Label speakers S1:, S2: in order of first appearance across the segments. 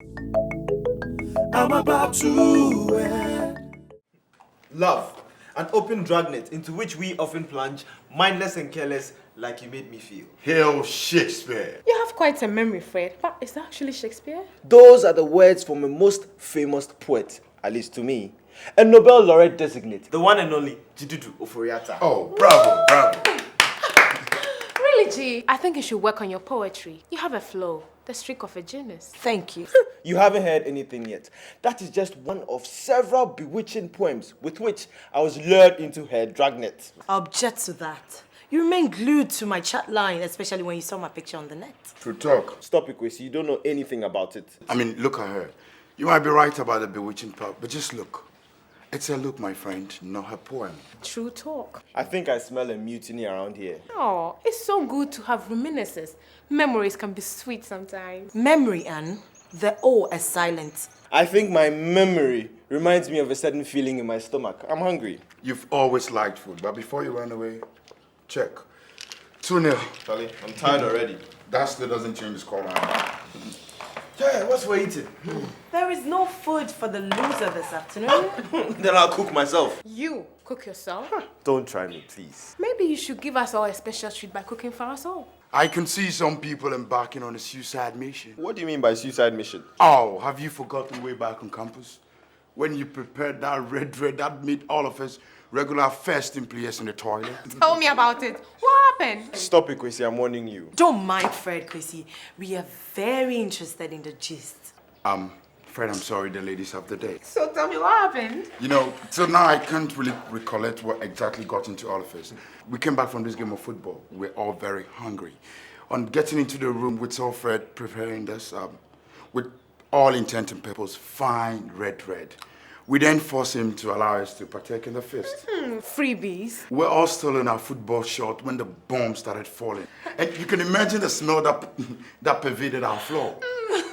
S1: I'm about to
S2: Love, an open dragnet into which we often plunge, mindless and careless, like you made me feel.
S3: Hail Shakespeare.
S4: You have quite a memory, Fred. But is that actually Shakespeare?
S2: Those are the words from a most famous poet, at least to me. A Nobel laureate designate, the one and only Jidudu Oforiatta.
S3: Oh, bravo, bravo.
S4: Really, G? I think you should work on your poetry. You have a flow, the streak of a genius.
S5: Thank you.
S2: You haven't heard anything yet. That is just one of several bewitching poems with which I was lured into her dragnet.
S5: I object to that. You remain glued to my chat line, especially when you saw my picture on the net.
S3: True talk.
S2: Stop it, Kwesi. You don't know anything about it.
S3: I mean, look at her. You might be right about the bewitching part, but just look. It's her look, my friend, not her poem.
S4: True talk.
S2: I think I smell a mutiny around here.
S4: Oh, it's so good to have reminiscences. Memories can be sweet sometimes.
S5: Memory, Anne. The O is silent.
S2: I think my memory reminds me of a certain feeling in my stomach. I'm hungry.
S3: You've always liked food, but before you run away, check. 2-0.
S2: Charlie, I'm tired already.
S3: That still doesn't change the scoreline.
S2: Yeah, what's we eating?
S5: There is no food for the loser this afternoon.
S2: Then I'll cook myself.
S4: You cook yourself?
S2: Don't try me, please.
S4: Maybe you should give us all a special treat by cooking for us all.
S3: I can see some people embarking on a suicide mission.
S2: What do you mean by suicide mission?
S3: Oh, have you forgotten way back on campus? When you prepared that red that made all of us regular fasting players in the toilet?
S4: Tell me about it. What happened?
S2: Stop it, Kwesi. I'm warning you.
S5: Don't mind Fred, Chrissy. We are very interested in the gist.
S3: Fred, I'm sorry the ladies have the day.
S4: So tell me what happened.
S3: You know, till now I can't really recollect what exactly got into all of us. We came back from this game of football. We're all very hungry. On getting into the room, we saw Fred preparing us with all intent and purpose, fine red. We then forced him to allow us to partake in the feast.
S4: Freebies.
S3: We're all still in our football short when the bomb started falling. And you can imagine the smell that pervaded our floor.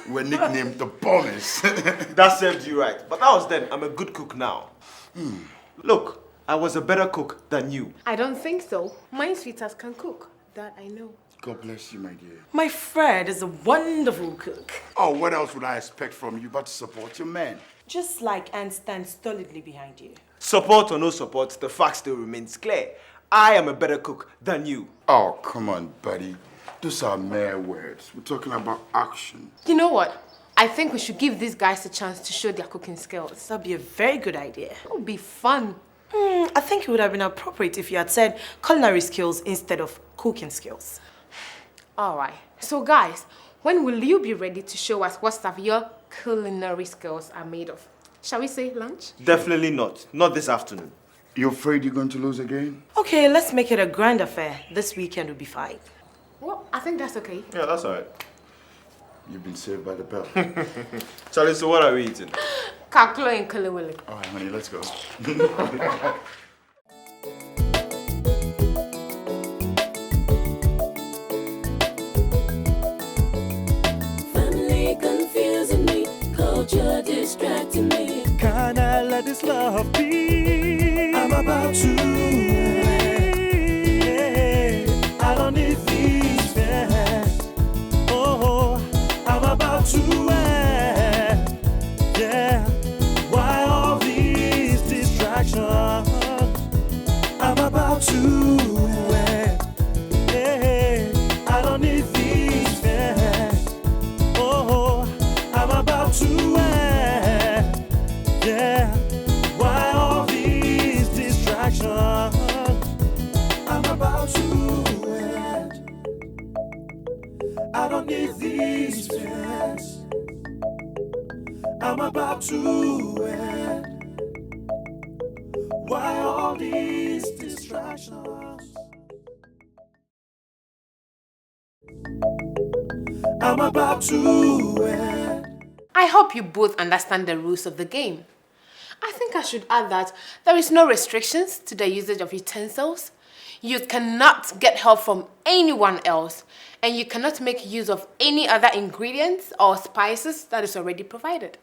S3: We're nicknamed the bombers.
S2: That served you right. But that was then. I'm a good cook now. Look, I was a better cook than you.
S4: I don't think so. My sweetheart can cook. That I know.
S3: God bless you, my dear.
S5: My Fred is a wonderful cook.
S3: Oh, what else would I expect from you but to support your man?
S5: Just like Anne stands stolidly behind you.
S2: Support or no support, the fact still remains clear. I am a better cook than you.
S3: Oh, come on, buddy. Those are mere words. We're talking about action.
S4: You know what? I think we should give these guys a chance to show their cooking skills.
S5: That'd be a very good idea.
S4: It would be fun.
S5: I think it would have been appropriate if you had said culinary skills instead of cooking skills.
S4: All right. So guys, when will you be ready to show us what stuff your culinary skills are made of? Shall we say lunch?
S2: Definitely not. Not this afternoon.
S3: You afraid you're going to lose again?
S5: Okay, let's make it a grand affair. This weekend will be fine.
S4: Well, I think that's okay.
S2: Yeah, that's all right.
S3: You've been saved by the bell.
S2: Charlie, so what are we eating?
S4: Kaklo and Kalewele.
S3: All right, honey, let's go.
S6: Family confusing me, culture distracting me.
S1: Can I let this love be? I'm about to I don't need these men. Oh, I'm about to yeah. Why all these distractions? I'm about to I don't need these men. Oh, I'm about to yeah. Why all these distractions? I'm about to I don't need these friends. I'm about to why all these distractions? I'm about to
S4: I hope you both understand the rules of the game. I think I should add that there is no restrictions to the usage of utensils. You cannot get help from anyone else, and you cannot make use of any other ingredients or spices that is already provided.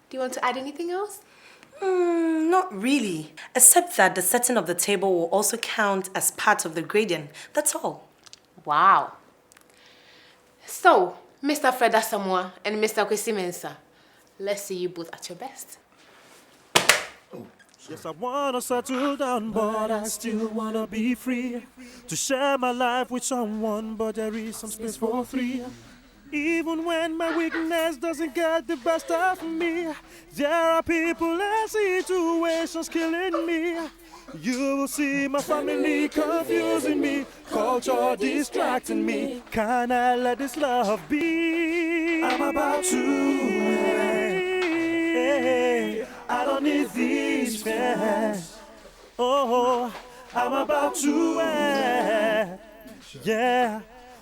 S4: Do you want to add anything else?
S5: Not really, except that the setting of the table will also count as part of the gradient. That's all.
S4: Wow. So, Mr. Fred Asamoah and Mr. Kwesi Mensah. Let's see you both at your best.
S1: Yes, I wanna settle down, but I still wanna be free to share my life with someone, but there is some space for three. Even when my weakness doesn't get the best of me, there are people and situations killing me. You will see my family confusing me, culture distracting me. Can I let this love be? I'm about to. I don't need these fans. Oh, I'm about to. Yeah.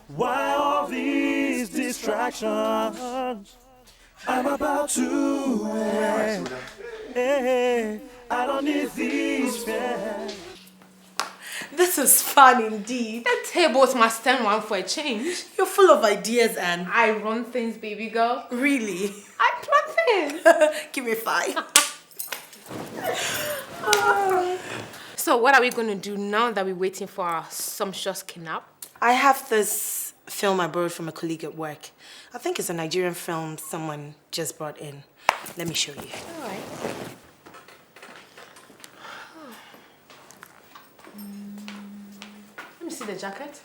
S1: Why all these distractions? I'm about to. I don't need these fans.
S5: This is fun indeed.
S4: The tables must turn one for a change.
S5: You're full of ideas, Anne.
S4: I run things, baby girl.
S5: Really?
S4: I plan things.
S5: Give me 5.
S4: So what are we going to do now that we're waiting for our sumptuous kidnap?
S5: I have this film I borrowed from a colleague at work. I think it's a Nigerian film someone just brought in. Let me show you.
S4: All right. Let me see the jacket.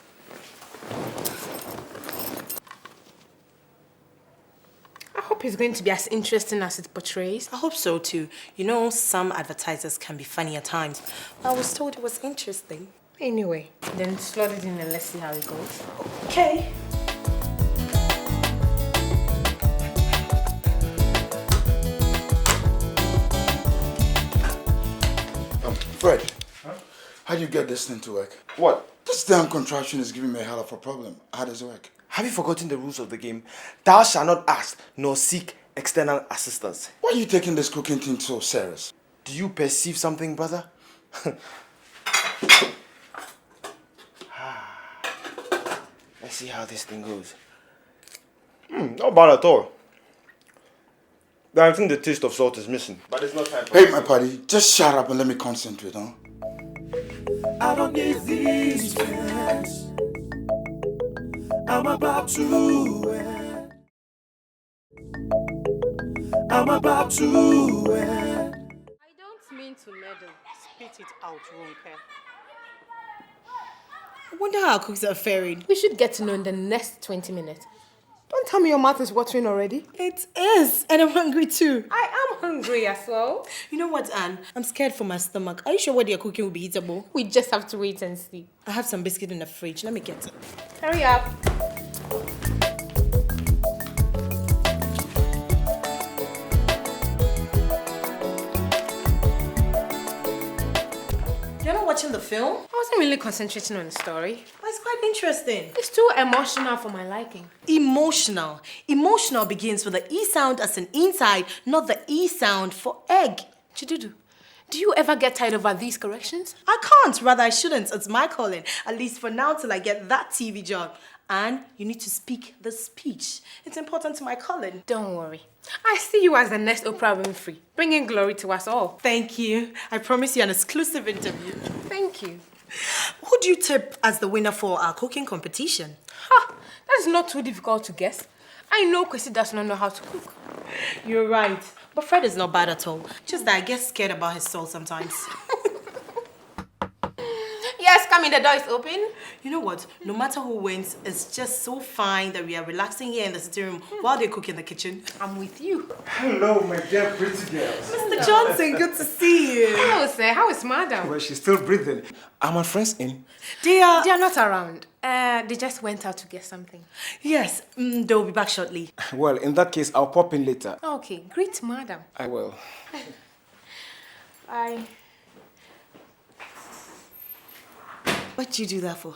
S4: I hope it's going to be as interesting as it portrays.
S5: I hope so too. You know, some advertisers can be funny at times. I was told it was interesting.
S4: Anyway, then slot it in and let's see how it goes.
S5: Okay.
S3: Fred, how do you get this thing to work?
S2: What?
S3: This damn contraption is giving me a hell of a problem. How does it work?
S2: Have you forgotten the rules of the game? Thou shalt not ask nor seek external assistance.
S3: Why are you taking this cooking thing so serious?
S2: Do you perceive something, brother? Let's see how this thing goes. Not bad at all. I think the taste of salt is missing. But it's not time for
S3: Hey, my buddy, just shut up and let me concentrate, huh?
S1: I don't need these fans. I'm about to. I'm about to.
S7: I don't mean to meddle. Spit it out, Ronke.
S5: I wonder how our cooks are faring.
S4: We should get to know in the next 20 minutes. Don't tell me your mouth is watering already.
S5: It is, and I'm hungry too.
S4: I am hungry as well.
S5: You know what, Anne? I'm scared for my stomach. Are you sure what you're cooking will be eatable?
S4: We just have to wait and see.
S5: I have some biscuit in the fridge. Let me get it.
S4: Hurry up.
S5: You're not watching the film?
S4: I wasn't really concentrating on the story.
S5: But it's quite interesting.
S4: It's too emotional for my liking.
S5: Emotional. Emotional begins with the E sound as an inside, not the E sound for egg.
S4: Chidudu, do you ever get tired over these corrections?
S5: I can't, rather I shouldn't. It's my calling, at least for now till I get that TV job. And you need to speak the speech. It's important to my calling.
S4: Don't worry. I see you as the next Oprah Winfrey, bringing glory to us all.
S5: Thank you. I promise you an exclusive interview.
S4: Thank you.
S5: Who do you tip as the winner for our cooking competition?
S4: Ha! That is not too difficult to guess. I know Kwesi does not know how to cook.
S5: You're right. But Fred is not bad at all. Just that I get scared about his soul sometimes.
S4: Yes, come in, the door is open.
S5: You know what? No matter who wins, it's just so fine that we are relaxing here in the sitting room while they cook in the kitchen.
S4: I'm with you.
S2: Hello, my dear pretty girls.
S5: Mr. Johnson, good to see you.
S4: Hello, sir. How is madam?
S8: Well, she's still breathing. Are my friends in?
S5: They are...
S4: They are not around. They just went out to get something.
S5: Yes, they'll be back shortly.
S8: Well, in that case, I'll pop in later.
S4: Okay, greet madam.
S8: I will.
S4: Bye.
S5: What'd you do that for?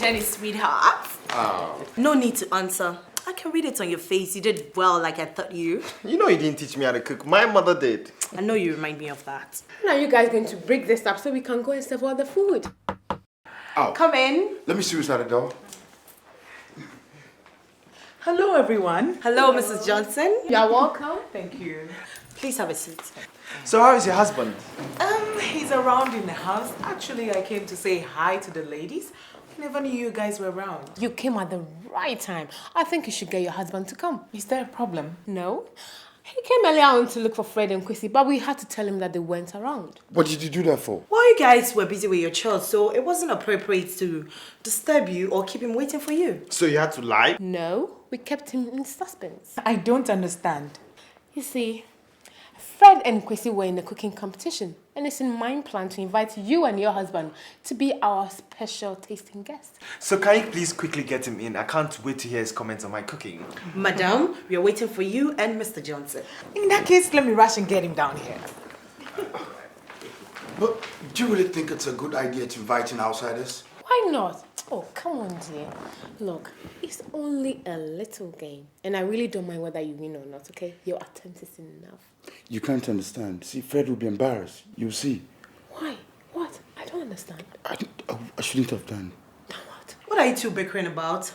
S5: Jenny, sweetheart. No need to answer. I can read it on your face. You did well, like I thought you.
S2: You know you didn't teach me how to cook. My mother did.
S5: I know you remind me of that.
S4: Now you guys going to break this up so we can go and serve all the food.
S3: Oh,
S5: Come in.
S3: let me see who's at the door.
S9: Hello, everyone.
S5: Hello, Mrs. Johnson.
S4: You're welcome.
S9: Thank you.
S5: Please have a seat.
S8: So how is your husband?
S9: He's around in the house. Actually, I came to say hi to the ladies. I never knew you guys were around.
S4: You came at the right time. I think you should get your husband to come.
S9: Is there a problem?
S4: No. He came earlier on to look for Fred and Chrissy, but we had to tell him that they weren't around.
S3: What did you do that for?
S5: Well, you guys were busy with your chores, so it wasn't appropriate to disturb you or keep him waiting for you.
S2: So you had to lie?
S4: No, we kept him in suspense.
S9: I don't understand.
S4: You see, Fred and Chrissy were in a cooking competition, and it's in my plan to invite you and your husband to be our special tasting guests.
S8: So can you please quickly get him in? I can't wait to hear his comments on my cooking.
S5: Madam, we are waiting for you and Mr. Johnson.
S9: In that case, let me rush and get him down here.
S3: But do you really think it's a good idea to invite in outsiders?
S4: Why not? Oh, come on, dear. Look, it's only a little game, and I really don't mind whether you win or not, okay? Your attempt is enough.
S3: You can't understand. See, Fred will be embarrassed. You'll see.
S4: Why? What? I don't understand.
S3: I shouldn't have done.
S4: Now what?
S5: What are you two bickering about?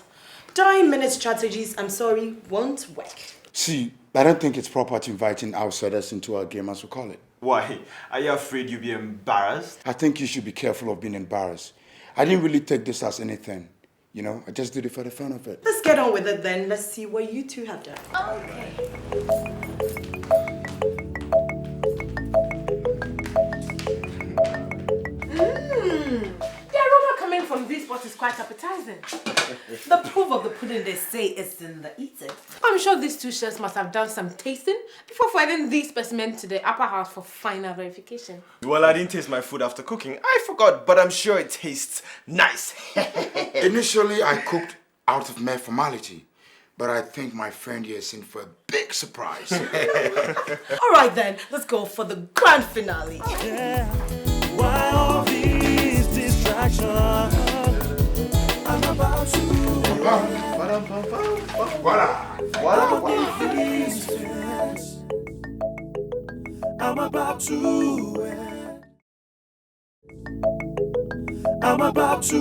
S5: 9-minute strategies, I'm sorry, won't work.
S3: See, I don't think it's proper to invite in outsiders into our game, as we call it.
S8: Why? Are you afraid you'll be embarrassed?
S3: I think you should be careful of being embarrassed. I didn't really take this as anything. You know, I just did it for the fun of it.
S5: Let's get on with it then. Let's see what you two have done. Okay.
S4: The aroma coming from this pot is quite appetizing.
S5: The proof of the pudding, they say, is in the eating.
S4: I'm sure these two chefs must have done some tasting before forwarding these specimens to the upper house for final verification.
S8: Well, I didn't taste my food after cooking. I forgot, but I'm sure it tastes nice.
S3: Initially, I cooked out of mere formality. But I think my friend here is in for a big surprise.
S5: All right then, let's go for the grand finale.
S1: Yeah. Why all these distractions? I'm about to. I'm about to. I'm about to.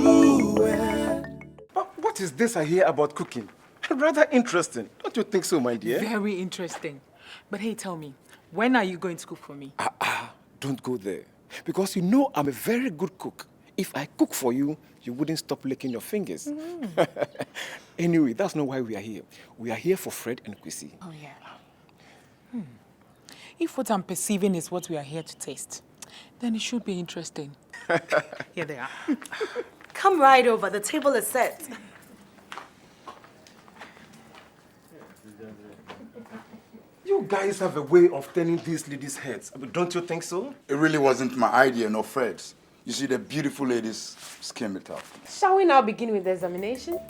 S8: But what is this I hear about cooking? Rather interesting. Don't you think so, my dear?
S9: Very interesting. But hey, tell me, when are you going to cook for me?
S8: Don't go there. Because you know I'm a very good cook. If I cook for you, you wouldn't stop licking your fingers. Anyway, that's not why we are here. We are here for Fred and Chrissy.
S9: Oh, yeah. If what I'm perceiving is what we are here to taste, then it should be interesting. Here they are.
S5: Come right over, the table is set.
S8: You guys have a way of turning these ladies' heads. Don't you think so?
S3: It really wasn't my idea, no Fred's. You see, the beautiful ladies skim it up.
S4: Shall we now begin with the examination?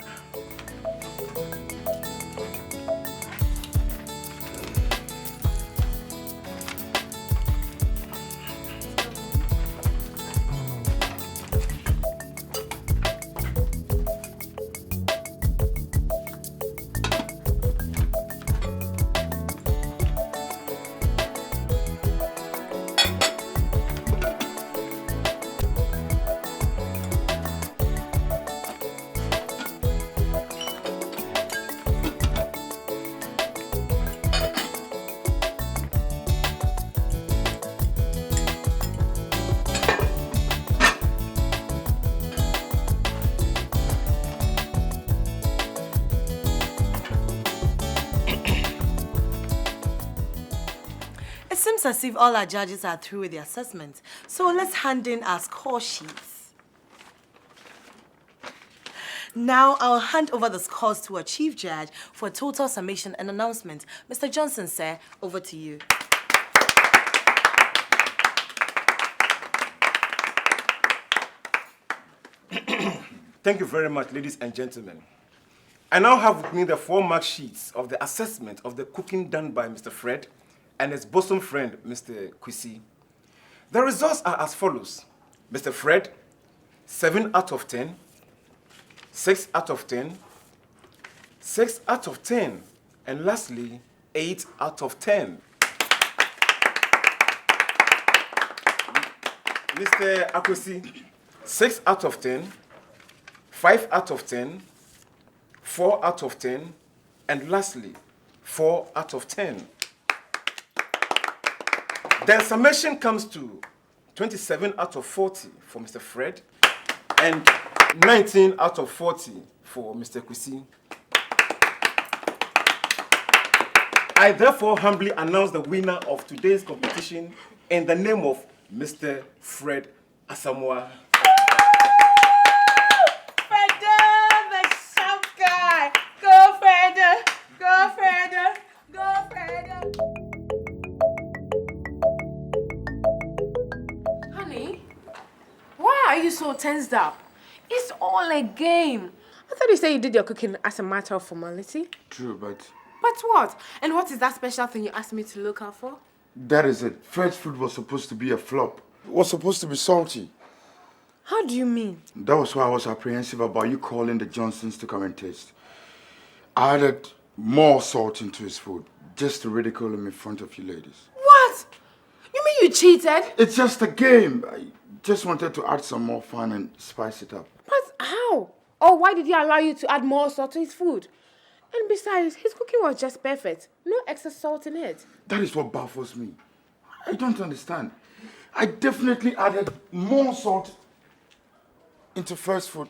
S5: It seems as if all our judges are through with the assessment. So let's hand in our score sheets. Now I'll hand over the scores to our chief judge for a total summation and announcement. Mr. Johnson, sir, over to you.
S8: Thank you very much, ladies and gentlemen. I now have with me the 4 mark sheets of the assessment of the cooking done by Mr. Fred and his bosom friend, Mr. Chrissy. The results are as follows. Mr. Fred, 7 out of 10. 6 out of 10, 6 out of 10, and lastly, 8 out of 10. Mr. Akwesi, 6 out of 10, 5 out of 10, 4 out of 10, and lastly, 4 out of 10. The summation comes to 27 out of 40 for Mr. Fred and 19 out of 40 for Mr. Kwesi. I therefore humbly announce the winner of today's competition in the name of Mr. Fred Asamoah.
S5: Freda, the sharp guy. Go, Freda. Go, Freda. Go, Freda.
S4: Honey, why are you so tensed up? It's all a game. I thought you said you did your cooking as a matter of formality.
S3: True, but
S4: But what? And what is that special thing you asked me to look out for?
S3: that is it. Fred's food was supposed to be a flop. It was supposed to be salty.
S4: How do you mean?
S3: That was why I was apprehensive about you calling the Johnsons to come and taste. I added more salt into his food, just to ridicule him in front of you ladies.
S4: What? You mean you cheated?
S3: It's just a game. I just wanted to add some more fun and spice it up.
S4: But how? Or why did he allow you to add more salt to his food? And besides, his cooking was just perfect. No excess salt in it.
S3: That is what baffles me. I don't understand. I definitely added more salt into Fred's food.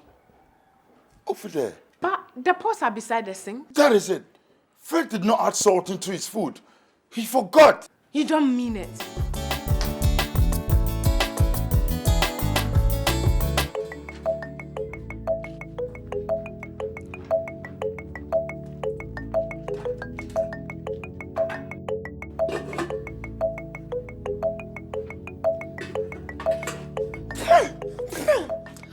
S3: Over there.
S4: But the pots are beside the sink.
S3: That is it. Fred did not add salt into his food. He forgot.
S4: You don't mean it.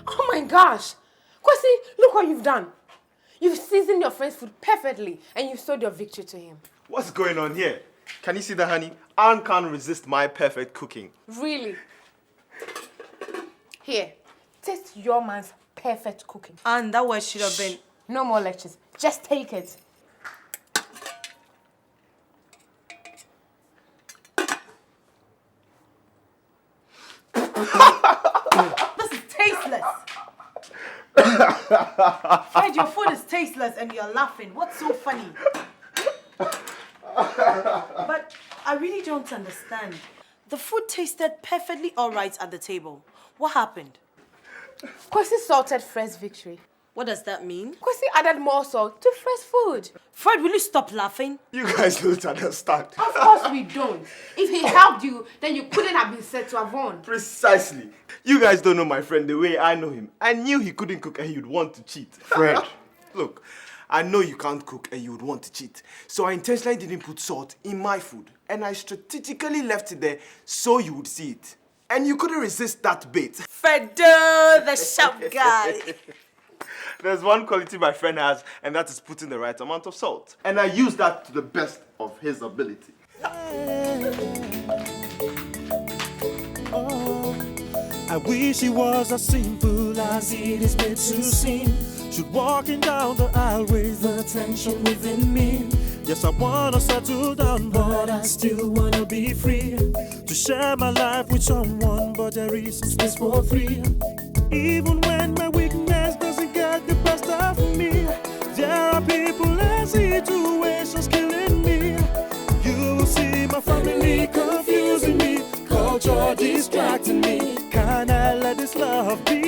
S4: Oh my gosh! Kwesi, look what you've done. You've seasoned your friend's food perfectly and you've sold your victory to him.
S2: What's going on here? Can you see the honey? Anne can't resist my perfect cooking.
S4: Really? Here, taste your man's perfect cooking.
S5: And that word should have been...
S4: No more lectures. Just take it.
S5: This is tasteless. Fred, your food is tasteless and you're laughing. What's so funny? But I really don't understand. The food tasted perfectly all right at the table. What happened?
S4: Kwesi salted Fred's victory.
S5: What does that mean?
S4: Kwesi added more salt to Fred's food.
S5: Fred, will you stop laughing?
S2: You guys don't understand.
S4: Of course we don't. If he helped you, then you couldn't have been said to have won.
S2: Precisely. You guys don't know my friend the way I know him. I knew he couldn't cook and he'd want to cheat.
S3: Fred.
S2: Look, I know you can't cook and you would want to cheat. So I intentionally didn't put salt in my food. And I strategically left it there so you would see it. And you couldn't resist that bait.
S5: Fredo, the sharp guy.
S2: There's one quality my friend has, and that is putting the right amount of salt. And I use that to the best of his ability.
S1: Oh, I wish it was as simple as it is made to seem. Should walking down the aisle with the tension within me. Yes, I wanna settle down, but I still wanna be free to share my life with someone, but there is some space for three. Even when my weakness doesn't get the best of me, there are people and situations killing me. You will see my family confusing me, culture distracting me. Can I let this love be?